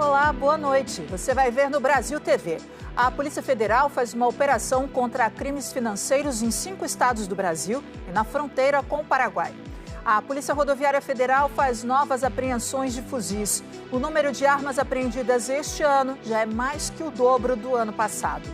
Olá, boa noite. Você vai ver no Brasil TV. A Polícia Federal faz uma operação contra crimes financeiros em 5 estados do Brasil e na fronteira com o Paraguai. A Polícia Rodoviária Federal faz novas apreensões de fuzis. O número de armas apreendidas este ano já é mais que o dobro do ano passado.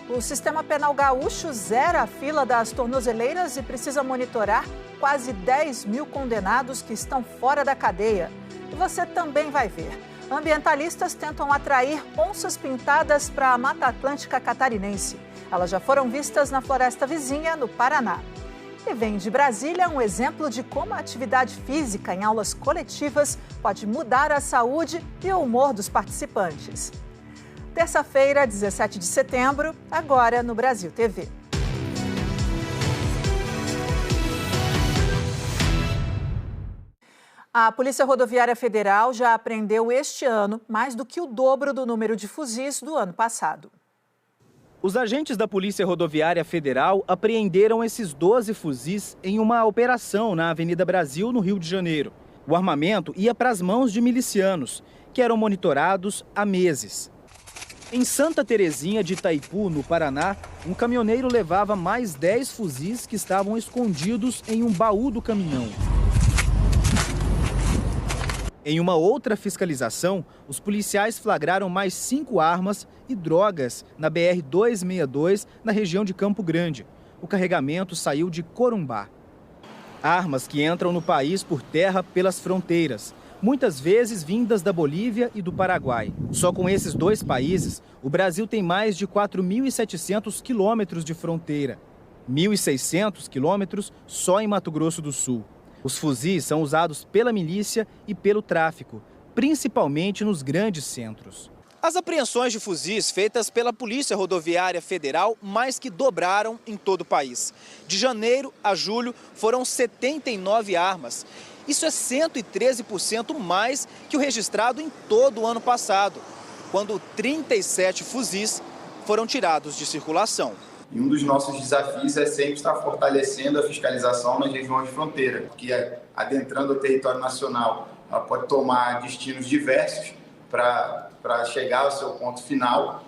O sistema penal gaúcho zera a fila das tornozeleiras e precisa monitorar quase 10 mil condenados que estão fora da cadeia. E você também vai ver. Ambientalistas tentam atrair onças pintadas para a Mata Atlântica catarinense. Elas já foram vistas na floresta vizinha, no Paraná. E vem de Brasília um exemplo de como a atividade física em aulas coletivas pode mudar a saúde e o humor dos participantes. Terça-feira, 17 de setembro, agora no Brasil TV. A Polícia Rodoviária Federal já apreendeu este ano mais do que o dobro do número de fuzis do ano passado. Os agentes da Polícia Rodoviária Federal apreenderam esses 12 fuzis em uma operação na Avenida Brasil, no Rio de Janeiro. O armamento ia para as mãos de milicianos, que eram monitorados há meses. Em Santa Terezinha de Itaipu, no Paraná, um caminhoneiro levava mais 10 fuzis que estavam escondidos em um baú do caminhão. Em uma outra fiscalização, os policiais flagraram mais 5 armas e drogas na BR-262, na região de Campo Grande. O carregamento saiu de Corumbá. Armas que entram no país por terra pelas fronteiras, muitas vezes vindas da Bolívia e do Paraguai. Só com esses 2 países, o Brasil tem mais de 4.700 quilômetros de fronteira. 1.600 quilômetros só em Mato Grosso do Sul. Os fuzis são usados pela milícia e pelo tráfico, principalmente nos grandes centros. As apreensões de fuzis feitas pela Polícia Rodoviária Federal mais que dobraram em todo o país. De janeiro a julho foram 79 armas. Isso é 113% mais que o registrado em todo o ano passado, quando 37 fuzis foram tirados de circulação. E um dos nossos desafios é sempre estar fortalecendo a fiscalização nas regiões de fronteira, porque adentrando o território nacional, ela pode tomar destinos diversos para chegar ao seu ponto final.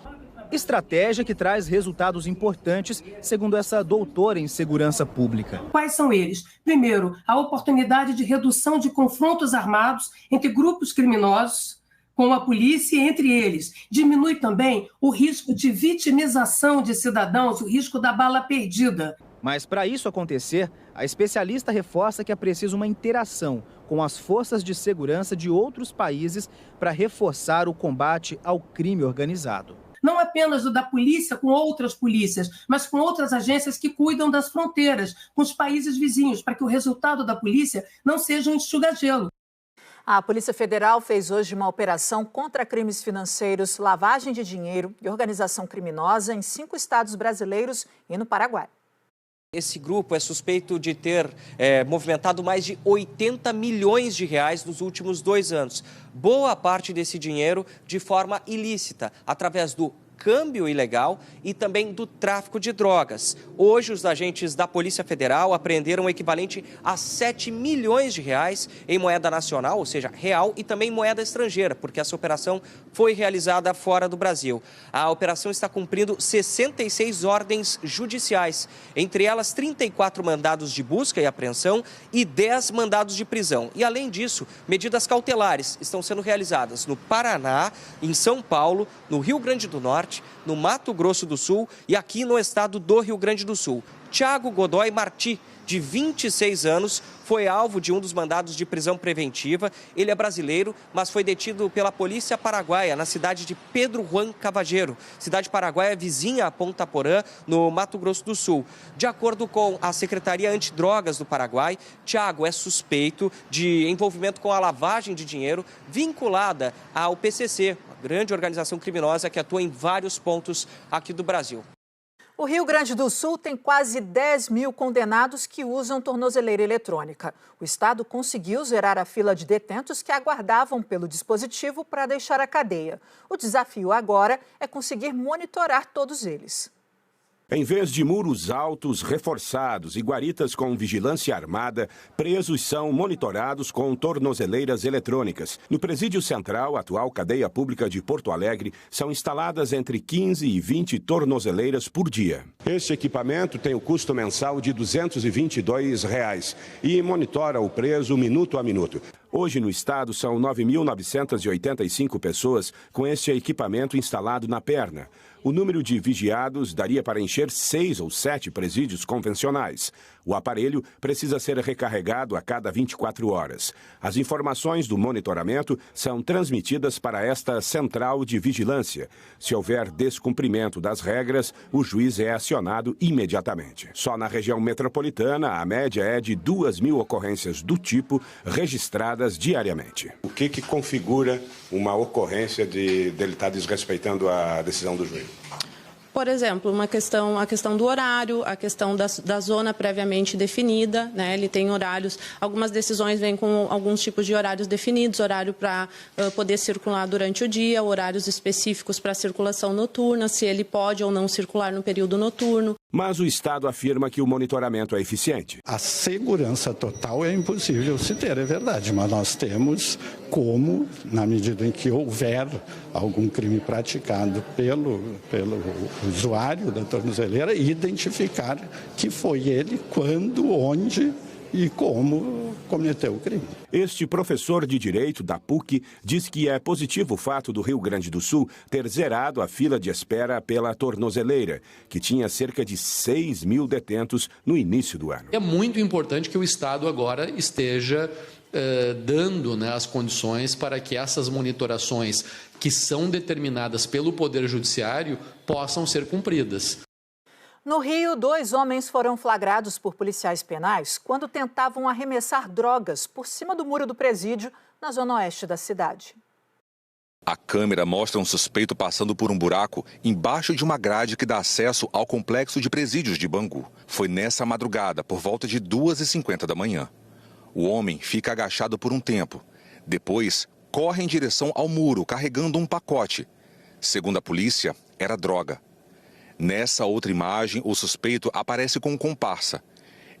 Estratégia que traz resultados importantes, segundo essa doutora em segurança pública. Quais são eles? Primeiro, a oportunidade de redução de confrontos armados entre grupos criminosos com a polícia e entre eles. Diminui também o risco de vitimização de cidadãos, o risco da bala perdida. Mas para isso acontecer, a especialista reforça que é preciso uma interação com as forças de segurança de outros países para reforçar o combate ao crime organizado. Não apenas o da polícia com outras polícias, mas com outras agências que cuidam das fronteiras, com os países vizinhos, para que o resultado da polícia não seja um enxuga-gelo. A Polícia Federal fez hoje uma operação contra crimes financeiros, lavagem de dinheiro e organização criminosa em 5 estados brasileiros e no Paraguai. Esse grupo é suspeito de ter movimentado mais de 80 milhões de reais nos últimos 2 anos. Boa parte desse dinheiro de forma ilícita, através do câmbio ilegal e também do tráfico de drogas. Hoje, os agentes da Polícia Federal apreenderam o equivalente a 7 milhões de reais em moeda nacional, ou seja, real, e também moeda estrangeira, porque essa operação foi realizada fora do Brasil. A operação está cumprindo 66 ordens judiciais, entre elas 34 mandados de busca e apreensão e 10 mandados de prisão. E, além disso, medidas cautelares estão sendo realizadas no Paraná, em São Paulo, no Rio Grande do Norte, no Mato Grosso do Sul e aqui no estado do Rio Grande do Sul. Thiago Godoy Martí, de 26 anos, foi alvo de um dos mandados de prisão preventiva. Ele é brasileiro, mas foi detido pela polícia paraguaia na cidade de Pedro Juan Cavageiro, cidade paraguaia vizinha a Ponta Porã, no Mato Grosso do Sul. De acordo com a Secretaria Antidrogas do Paraguai, Thiago é suspeito de envolvimento com a lavagem de dinheiro vinculada ao PCC, uma grande organização criminosa que atua em vários pontos aqui do Brasil. O Rio Grande do Sul tem quase 10 mil condenados que usam tornozeleira eletrônica. O estado conseguiu zerar a fila de detentos que aguardavam pelo dispositivo para deixar a cadeia. O desafio agora é conseguir monitorar todos eles. Em vez de muros altos, reforçados e guaritas com vigilância armada, presos são monitorados com tornozeleiras eletrônicas. No Presídio Central, atual cadeia pública de Porto Alegre, são instaladas entre 15 e 20 tornozeleiras por dia. Este equipamento tem o custo mensal de R$ 222 e monitora o preso minuto a minuto. Hoje no estado são 9.985 pessoas com este equipamento instalado na perna. O número de vigiados daria para encher 6 ou 7 presídios convencionais. O aparelho precisa ser recarregado a cada 24 horas. As informações do monitoramento são transmitidas para esta central de vigilância. Se houver descumprimento das regras, o juiz é acionado imediatamente. Só na região metropolitana, a média é de 2.000 ocorrências do tipo registradas diariamente. O que configura uma ocorrência dele estar desrespeitando a decisão do juiz? Por exemplo, a questão do horário, a questão da zona previamente definida, né? Ele tem horários, algumas decisões vêm com alguns tipos de horários definidos, horário para poder circular durante o dia, horários específicos para circulação noturna, se ele pode ou não circular no período noturno. Mas o Estado afirma que o monitoramento é eficiente. A segurança total é impossível se ter, é verdade, mas nós temos como, na medida em que houver algum crime praticado pelo usuário da tornozeleira, identificar que foi ele, quando, onde e como cometeu o crime. Este professor de Direito da PUC diz que é positivo o fato do Rio Grande do Sul ter zerado a fila de espera pela tornozeleira, que tinha cerca de 6.000 detentos no início do ano. É muito importante que o Estado agora esteja dando, né, as condições para que essas monitorações que são determinadas pelo Poder Judiciário possam ser cumpridas. No Rio, 2 homens foram flagrados por policiais penais quando tentavam arremessar drogas por cima do muro do presídio na zona oeste da cidade. A câmera mostra um suspeito passando por um buraco embaixo de uma grade que dá acesso ao complexo de presídios de Bangu. Foi nessa madrugada, por volta de 2h50 da manhã. O homem fica agachado por um tempo. Depois, corre em direção ao muro, carregando um pacote. Segundo a polícia, era droga. Nessa outra imagem, o suspeito aparece com um comparsa.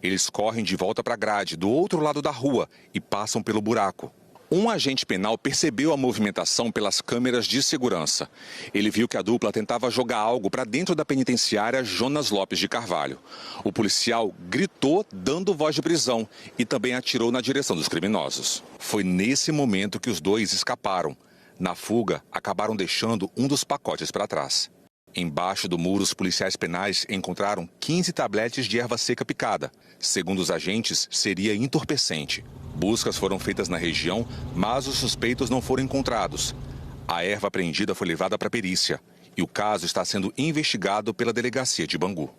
Eles correm de volta para a grade, do outro lado da rua, e passam pelo buraco. Um agente penal percebeu a movimentação pelas câmeras de segurança. Ele viu que a dupla tentava jogar algo para dentro da penitenciária Jonas Lopes de Carvalho. O policial gritou, dando voz de prisão, e também atirou na direção dos criminosos. Foi nesse momento que os dois escaparam. Na fuga, acabaram deixando um dos pacotes para trás. Embaixo do muro, os policiais penais encontraram 15 tabletes de erva seca picada. Segundo os agentes, seria entorpecente. Buscas foram feitas na região, mas os suspeitos não foram encontrados. A erva apreendida foi levada para perícia e o caso está sendo investigado pela delegacia de Bangu.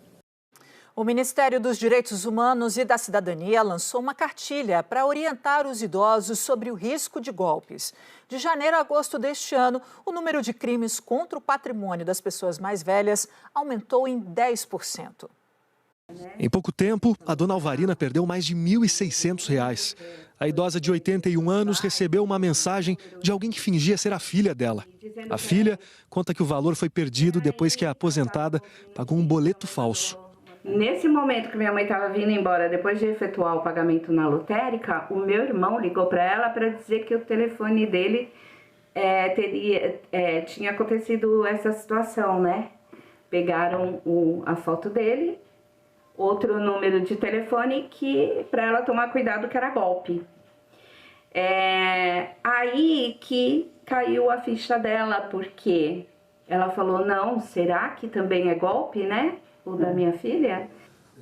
O Ministério dos Direitos Humanos e da Cidadania lançou uma cartilha para orientar os idosos sobre o risco de golpes. De janeiro a agosto deste ano, o número de crimes contra o patrimônio das pessoas mais velhas aumentou em 10%. Em pouco tempo, a dona Alvarina perdeu mais de R$ 1.600. A idosa de 81 anos recebeu uma mensagem de alguém que fingia ser a filha dela. A filha conta que o valor foi perdido depois que a aposentada pagou um boleto falso. Nesse momento que minha mãe estava vindo embora, depois de efetuar o pagamento na lotérica, o meu irmão ligou para ela para dizer que o telefone dele tinha acontecido essa situação, né? Pegaram a foto dele, outro número de telefone que para ela tomar cuidado que era golpe. Aí que caiu a ficha dela, porque ela falou, não, será que também é golpe, né? O da minha filha.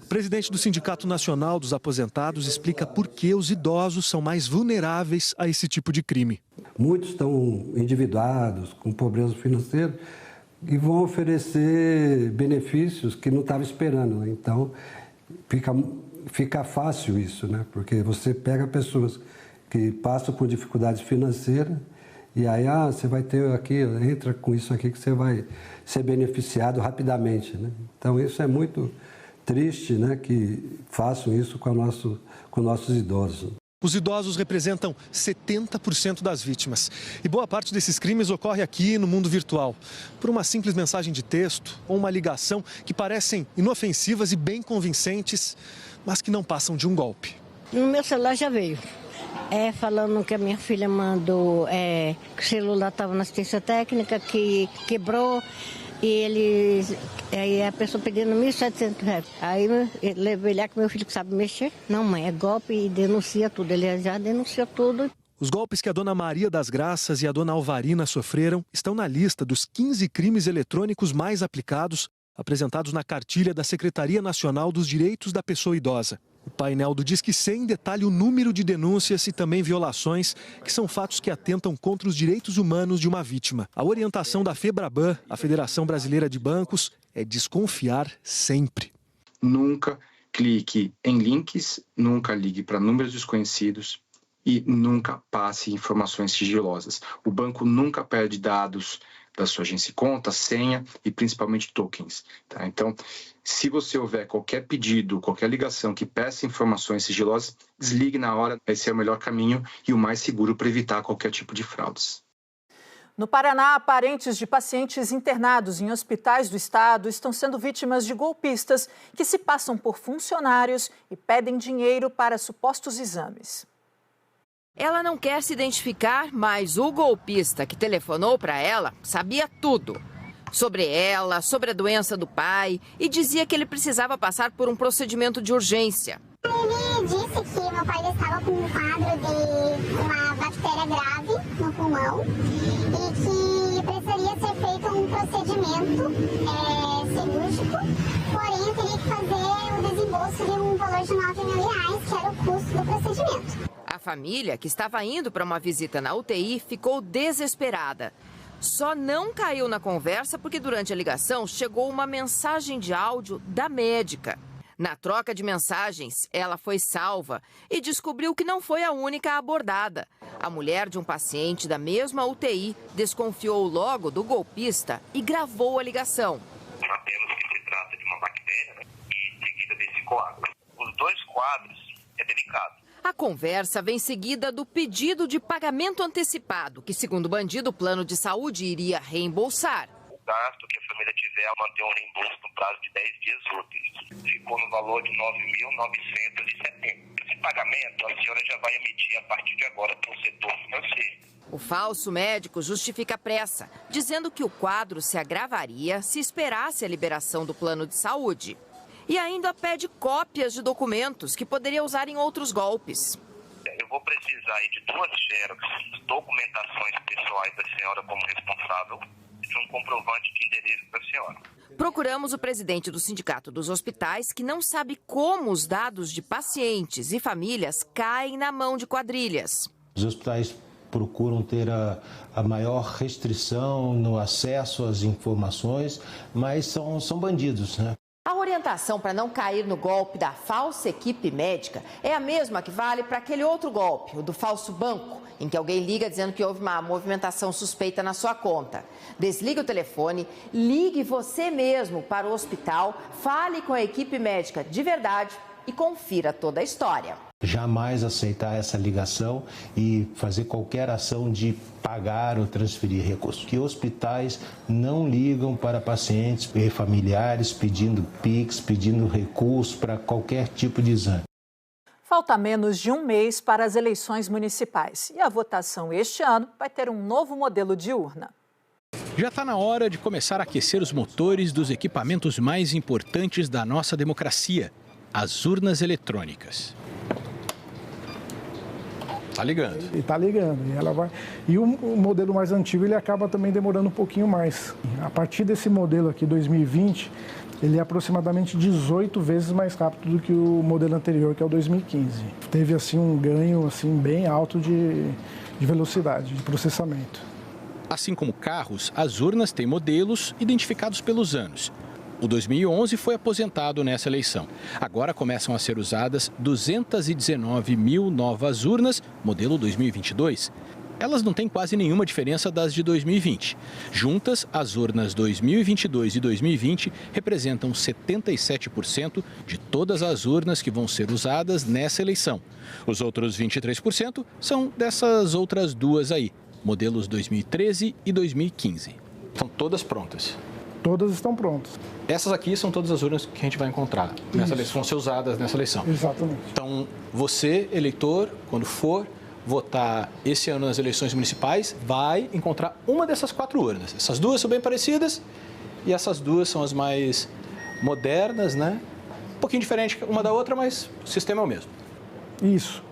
O presidente do Sindicato Nacional dos Aposentados explica por que os idosos são mais vulneráveis a esse tipo de crime. Muitos estão endividados, com problemas financeiros, e vão oferecer benefícios que não estavam esperando. Então, fica fácil isso, né? Porque você pega pessoas que passam por dificuldades financeiras e aí, você vai ter aqui, entra com isso aqui que você vai ser beneficiado rapidamente, né? Então, isso é muito triste, né? Que façam isso com nossos idosos. Os idosos representam 70% das vítimas. E boa parte desses crimes ocorre aqui no mundo virtual. Por uma simples mensagem de texto ou uma ligação que parecem inofensivas e bem convincentes, mas que não passam de um golpe. No meu celular já veio. Falando que a minha filha mandou, que o celular estava na assistência técnica, que quebrou. Aí a pessoa pedindo R$1.700. Aí eu levei lá que meu filho sabe mexer. Não, mãe, é golpe e denuncia tudo. Ele já denunciou tudo. Os golpes que a dona Maria das Graças e a dona Alvarina sofreram estão na lista dos 15 crimes eletrônicos mais aplicados, apresentados na cartilha da Secretaria Nacional dos Direitos da Pessoa Idosa. O painel do Disque 100 detalha o número de denúncias e também violações, que são fatos que atentam contra os direitos humanos de uma vítima. A orientação da FEBRABAN, a Federação Brasileira de Bancos, é desconfiar sempre. Nunca clique em links, nunca ligue para números desconhecidos e nunca passe informações sigilosas. O banco nunca perde dados da sua agência de conta, senha e principalmente tokens. Tá? Então, se você houver qualquer pedido, qualquer ligação que peça informações sigilosas, desligue na hora. Esse é o melhor caminho e o mais seguro para evitar qualquer tipo de fraudes. No Paraná, parentes de pacientes internados em hospitais do estado estão sendo vítimas de golpistas que se passam por funcionários e pedem dinheiro para supostos exames. Ela não quer se identificar, mas o golpista que telefonou para ela sabia tudo. Sobre ela, sobre a doença do pai e dizia que ele precisava passar por um procedimento de urgência. Ele disse que meu pai estava com um quadro de uma bactéria grave no pulmão e que precisaria ser feito um procedimento cirúrgico, porém eu teria que fazer o desembolso de um valor de R$9.000, que era o custo do procedimento. A família, que estava indo para uma visita na UTI, ficou desesperada. Só não caiu na conversa porque durante a ligação chegou uma mensagem de áudio da médica. Na troca de mensagens, ela foi salva e descobriu que não foi a única abordada. A mulher de um paciente da mesma UTI desconfiou logo do golpista e gravou a ligação. Sabemos que se trata de uma bactéria e seguida desse quadro. Os dois quadros é delicado. A conversa vem seguida do pedido de pagamento antecipado, que, segundo o bandido, o plano de saúde iria reembolsar. O gasto que a família tiver ao manter um reembolso no prazo de 10 dias úteis ficou no valor de R$9.970. Esse pagamento a senhora já vai emitir a partir de agora para o setor financeiro. O falso médico justifica a pressa, dizendo que o quadro se agravaria se esperasse a liberação do plano de saúde. E ainda pede cópias de documentos que poderia usar em outros golpes. Eu vou precisar aí de 2 xerox, documentações pessoais da senhora como responsável e de um comprovante de endereço da senhora. Procuramos o presidente do Sindicato dos Hospitais, que não sabe como os dados de pacientes e famílias caem na mão de quadrilhas. Os hospitais procuram ter a maior restrição no acesso às informações, mas são bandidos, né? A orientação para não cair no golpe da falsa equipe médica é a mesma que vale para aquele outro golpe, o do falso banco, em que alguém liga dizendo que houve uma movimentação suspeita na sua conta. Desligue o telefone, ligue você mesmo para o hospital, fale com a equipe médica de verdade e confira toda a história. Jamais aceitar essa ligação e fazer qualquer ação de pagar ou transferir recursos. Que hospitais não ligam para pacientes e familiares pedindo PIX, pedindo recursos para qualquer tipo de exame. Falta menos de um mês para as eleições municipais e a votação este ano vai ter um novo modelo de urna. Já está na hora de começar a aquecer os motores dos equipamentos mais importantes da nossa democracia, as urnas eletrônicas. Tá ligando. E tá ligando. E ela vai. E o modelo mais antigo ele acaba também demorando um pouquinho mais. A partir desse modelo aqui, 2020, ele é aproximadamente 18 vezes mais rápido do que o modelo anterior, que é o 2015. Teve assim um ganho assim bem alto de velocidade, de processamento. Assim como carros, as urnas têm modelos identificados pelos anos. O 2011 foi aposentado nessa eleição. Agora começam a ser usadas 219 mil novas urnas, modelo 2022. Elas não têm quase nenhuma diferença das de 2020. Juntas, as urnas 2022 e 2020 representam 77% de todas as urnas que vão ser usadas nessa eleição. Os outros 23% são dessas outras duas aí, modelos 2013 e 2015. Estão todas prontas. Todas estão prontas. Essas aqui são todas as urnas que a gente vai encontrar nessa eleição, vão ser usadas nessa eleição. Exatamente. Então, você, eleitor, quando for votar esse ano nas eleições municipais, vai encontrar uma dessas 4 urnas. Essas duas são bem parecidas e essas duas são as mais modernas, né? Um pouquinho diferente uma da outra, mas o sistema é o mesmo. Isso.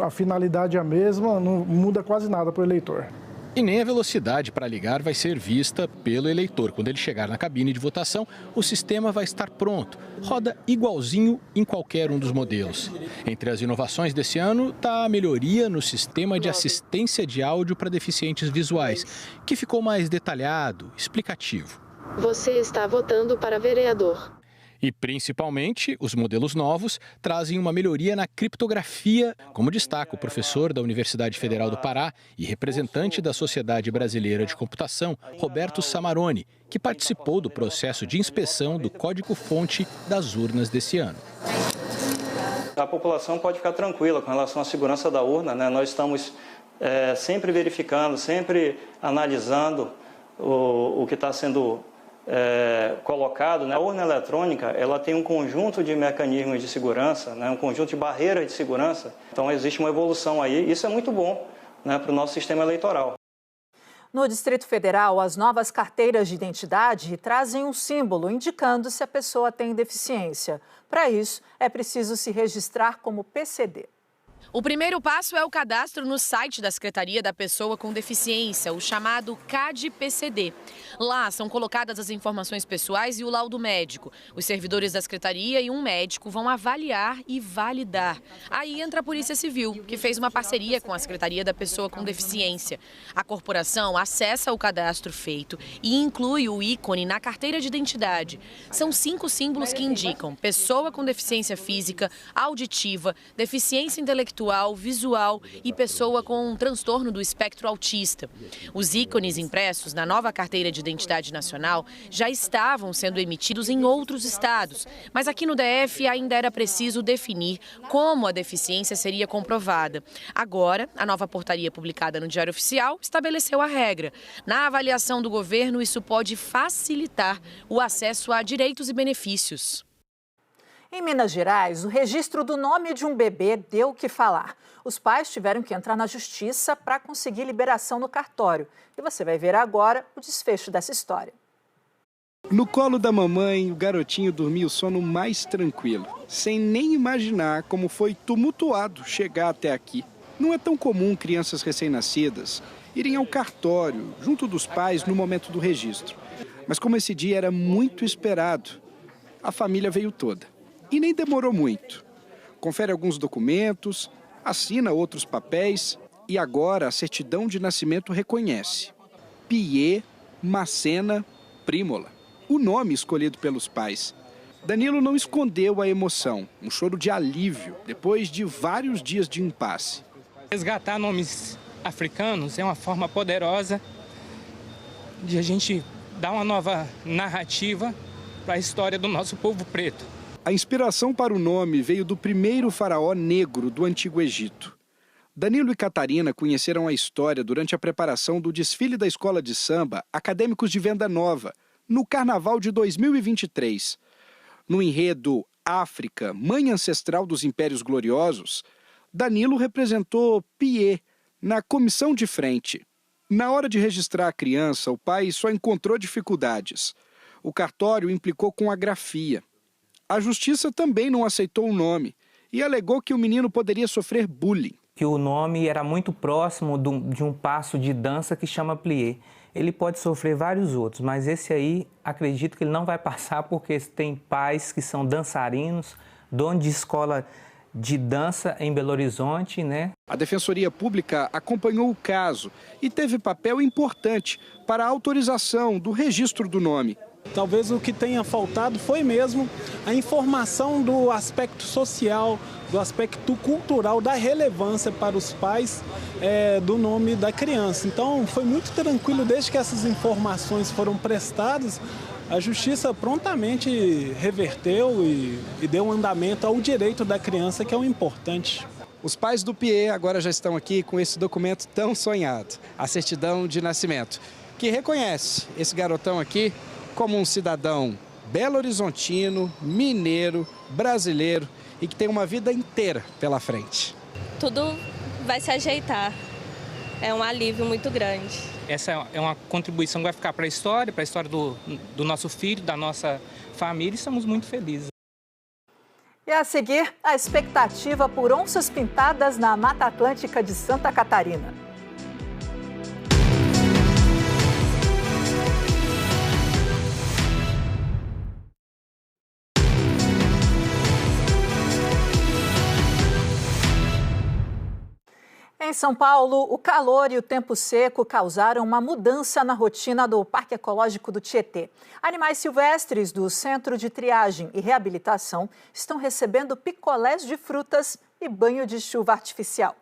A finalidade é a mesma, não muda quase nada para o eleitor. E nem a velocidade para ligar vai ser vista pelo eleitor. Quando ele chegar na cabine de votação, o sistema vai estar pronto. Roda igualzinho em qualquer um dos modelos. Entre as inovações desse ano está a melhoria no sistema de assistência de áudio para deficientes visuais, que ficou mais detalhado, explicativo. Você está votando para vereador. E, principalmente, os modelos novos trazem uma melhoria na criptografia, como destaca o professor da Universidade Federal do Pará e representante da Sociedade Brasileira de Computação, Roberto Samarone, que participou do processo de inspeção do código-fonte das urnas desse ano. A população pode ficar tranquila com relação à segurança da urna, né? Nós estamos sempre verificando, sempre analisando o que está sendo colocado, né? A urna eletrônica, ela tem um conjunto de mecanismos de segurança, né? Um conjunto de barreiras de segurança. Então existe uma evolução aí, isso é muito bom, né, para o nosso sistema eleitoral. No Distrito Federal, as novas carteiras de identidade trazem um símbolo indicando se a pessoa tem deficiência. Para isso, é preciso se registrar como PCD. O primeiro passo é o cadastro no site da Secretaria da Pessoa com Deficiência, o chamado CAD-PCD. Lá são colocadas as informações pessoais e o laudo médico. Os servidores da Secretaria e um médico vão avaliar e validar. Aí entra a Polícia Civil, que fez uma parceria com a Secretaria da Pessoa com Deficiência. A corporação acessa o cadastro feito e inclui o ícone na carteira de identidade. São 5 símbolos que indicam pessoa com deficiência física, auditiva, deficiência intelectual, visual e pessoa com um transtorno do espectro autista. Os ícones impressos na nova carteira de identidade nacional já estavam sendo emitidos em outros estados, mas aqui no DF ainda era preciso definir como a deficiência seria comprovada. Agora, a nova portaria publicada no Diário Oficial estabeleceu a regra. Na avaliação do governo, isso pode facilitar o acesso a direitos e benefícios. Em Minas Gerais, o registro do nome de um bebê deu o que falar. Os pais tiveram que entrar na justiça para conseguir liberação no cartório. E você vai ver agora o desfecho dessa história. No colo da mamãe, o garotinho dormiu o sono mais tranquilo, sem nem imaginar como foi tumultuado chegar até aqui. Não é tão comum crianças recém-nascidas irem ao cartório, junto dos pais, no momento do registro. Mas como esse dia era muito esperado, a família veio toda. E nem demorou muito. Confere alguns documentos, assina outros papéis e agora a certidão de nascimento reconhece. Pie Macena Prímola, o nome escolhido pelos pais. Danilo não escondeu a emoção, um choro de alívio depois de vários dias de impasse. Resgatar nomes africanos é uma forma poderosa de a gente dar uma nova narrativa para a história do nosso povo preto. A inspiração para o nome veio do primeiro faraó negro do Antigo Egito. Danilo e Catarina conheceram a história durante a preparação do desfile da escola de samba Acadêmicos de Venda Nova, no Carnaval de 2023. No enredo África, mãe ancestral dos impérios gloriosos, Danilo representou Pie na comissão de frente. Na hora de registrar a criança, o pai só encontrou dificuldades. O cartório implicou com a grafia. A justiça também não aceitou o nome e alegou que o menino poderia sofrer bullying. Que o nome era muito próximo de um passo de dança que chama plié. Ele pode sofrer vários outros, mas esse aí acredito que ele não vai passar porque tem pais que são dançarinos, dono de escola de dança em Belo Horizonte, né? A Defensoria Pública acompanhou o caso e teve papel importante para a autorização do registro do nome. Talvez o que tenha faltado foi mesmo a informação do aspecto social, do aspecto cultural, da relevância para os pais do nome da criança. Então, foi muito tranquilo desde que essas informações foram prestadas. A Justiça prontamente reverteu e deu um andamento ao direito da criança, que é o importante. Os pais do Pierre agora já estão aqui com esse documento tão sonhado, a certidão de nascimento, que reconhece esse garotão aqui como um cidadão belo-horizontino, mineiro, brasileiro e que tem uma vida inteira pela frente. Tudo vai se ajeitar. É um alívio muito grande. Essa é uma contribuição que vai ficar para a história do nosso filho, da nossa família, e estamos muito felizes. E a seguir, a expectativa por onças pintadas na Mata Atlântica de Santa Catarina. Em São Paulo, o calor e o tempo seco causaram uma mudança na rotina do Parque Ecológico do Tietê. Animais silvestres do Centro de Triagem e Reabilitação estão recebendo picolés de frutas e banho de chuva artificial.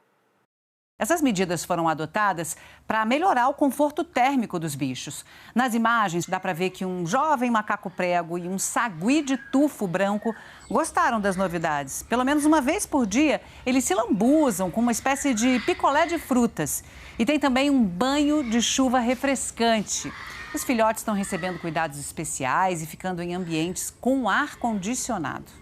Essas medidas foram adotadas para melhorar o conforto térmico dos bichos. Nas imagens, dá para ver que um jovem macaco prego e um sagui de tufo branco gostaram das novidades. Pelo menos uma vez por dia, eles se lambuzam com uma espécie de picolé de frutas. E tem também um banho de chuva refrescante. Os filhotes estão recebendo cuidados especiais e ficando em ambientes com ar-condicionado.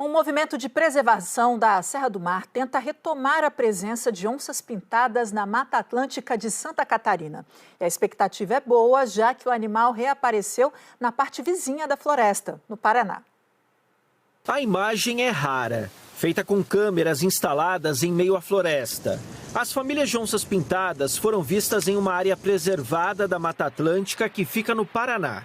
Um movimento de preservação da Serra do Mar tenta retomar a presença de onças pintadas na Mata Atlântica de Santa Catarina. E a expectativa é boa, já que o animal reapareceu na parte vizinha da floresta, no Paraná. A imagem é rara, feita com câmeras instaladas em meio à floresta. As famílias de onças pintadas foram vistas em uma área preservada da Mata Atlântica que fica no Paraná.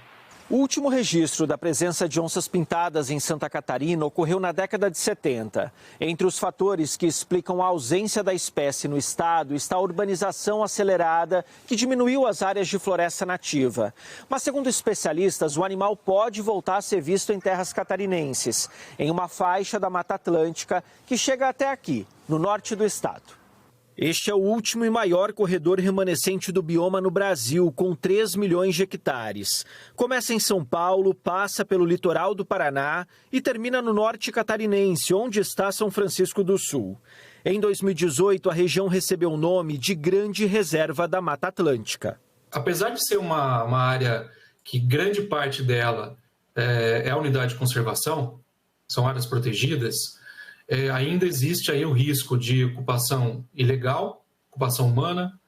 O último registro da presença de onças pintadas em Santa Catarina ocorreu na década de 70. Entre os fatores que explicam a ausência da espécie no estado está a urbanização acelerada, que diminuiu as áreas de floresta nativa. Mas, segundo especialistas, o animal pode voltar a ser visto em terras catarinenses, em uma faixa da Mata Atlântica que chega até aqui, no norte do estado. Este é o último e maior corredor remanescente do bioma no Brasil, com 3 milhões de hectares. Começa em São Paulo, passa pelo litoral do Paraná e termina no norte catarinense, onde está São Francisco do Sul. Em 2018, a região recebeu o nome de Grande Reserva da Mata Atlântica. Apesar de ser uma área que grande parte dela é a unidade de conservação, são áreas protegidas, ainda existe aí o risco de ocupação ilegal, ocupação humana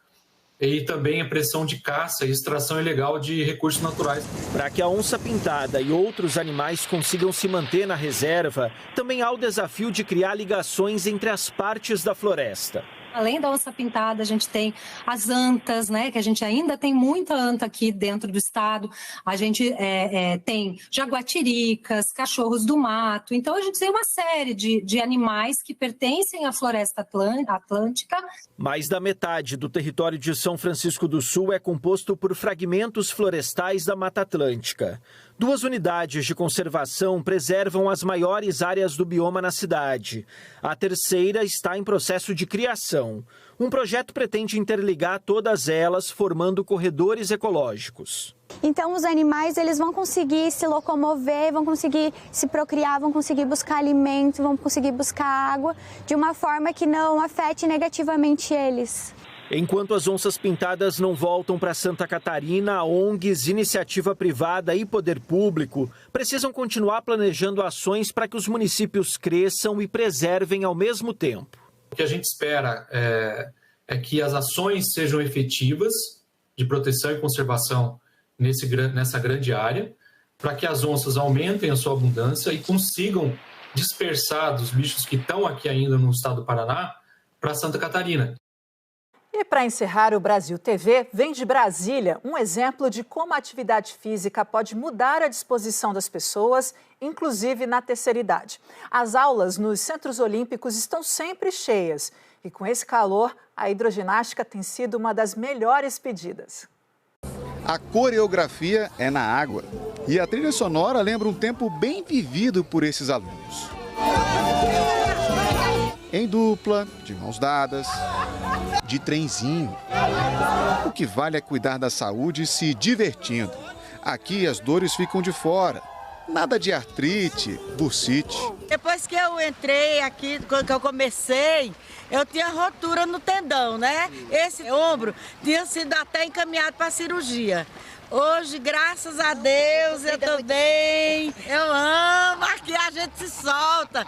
e também a pressão de caça e extração ilegal de recursos naturais. Para que a onça pintada e outros animais consigam se manter na reserva, também há o desafio de criar ligações entre as partes da floresta. Além da onça pintada, a gente tem as antas, né? Que a gente ainda tem muita anta aqui dentro do estado. A gente tem jaguatiricas, cachorros do mato. Então, a gente tem uma série de animais que pertencem à floresta atlântica. Mais da metade do território de São Francisco do Sul é composto por fragmentos florestais da Mata Atlântica. 2 unidades de conservação preservam as maiores áreas do bioma na cidade. A terceira está em processo de criação. Um projeto pretende interligar todas elas, formando corredores ecológicos. Então, os animais eles vão conseguir se locomover, vão conseguir se procriar, vão conseguir buscar alimento, vão conseguir buscar água, de uma forma que não afete negativamente eles. Enquanto as onças pintadas não voltam para Santa Catarina, ONGs, iniciativa privada e poder público precisam continuar planejando ações para que os municípios cresçam e preservem ao mesmo tempo. O que a gente espera é que as ações sejam efetivas de proteção e conservação nessa grande área, para que as onças aumentem a sua abundância e consigam dispersar dos bichos que estão aqui ainda no estado do Paraná para Santa Catarina. E para encerrar o Brasil TV, vem de Brasília um exemplo de como a atividade física pode mudar a disposição das pessoas, inclusive na terceira idade. As aulas nos centros olímpicos estão sempre cheias e com esse calor, a hidroginástica tem sido uma das melhores pedidas. A coreografia é na água. E a trilha sonora lembra um tempo bem vivido por esses alunos. Em dupla, de mãos dadas, de trenzinho. O que vale é cuidar da saúde se divertindo. Aqui as dores ficam de fora. Nada de artrite, bursite. Depois que eu entrei aqui, quando eu comecei, eu tinha rotura no tendão, né? Esse ombro tinha sido até encaminhado para cirurgia. Hoje, graças a Deus, eu tô bem. Eu amo, aqui a gente se solta.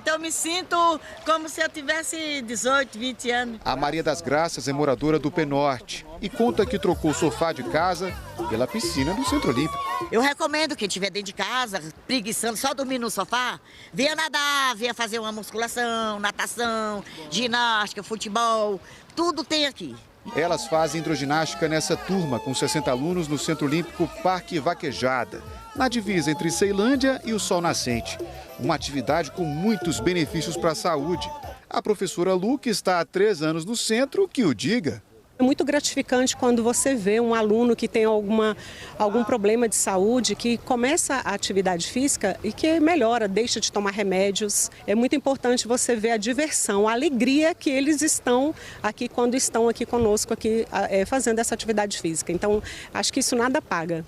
Eu me sinto como se eu tivesse 18, 20 anos. A Maria das Graças é moradora do Penorte e conta que trocou o sofá de casa pela piscina do Centro Olímpico. Eu recomendo quem estiver dentro de casa, preguiçando, só dormir no sofá, venha nadar, venha fazer uma musculação, natação, ginástica, futebol, tudo tem aqui. Elas fazem hidroginástica nessa turma, com 60 alunos no Centro Olímpico Parque Vaquejada, na divisa entre Ceilândia e o Sol Nascente. Uma atividade com muitos benefícios para a saúde. A professora Lu, que está há 3 anos no centro, que o diga. É muito gratificante quando você vê um aluno que tem algum problema de saúde, que começa a atividade física e que melhora, deixa de tomar remédios. É muito importante você ver a diversão, a alegria que eles estão aqui quando estão aqui conosco, aqui, fazendo essa atividade física. Então, acho que isso nada paga.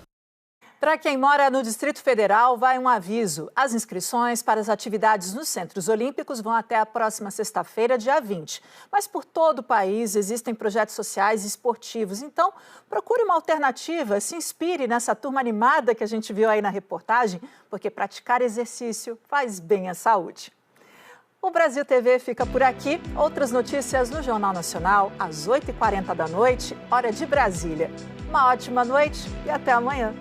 Para quem mora no Distrito Federal, vai um aviso. As inscrições para as atividades nos Centros Olímpicos vão até a próxima sexta-feira, dia 20. Mas por todo o país existem projetos sociais e esportivos. Então, procure uma alternativa, se inspire nessa turma animada que a gente viu aí na reportagem, porque praticar exercício faz bem à saúde. O Brasil TV fica por aqui. Outras notícias no Jornal Nacional, às 8h40 da noite, hora de Brasília. Uma ótima noite e até amanhã.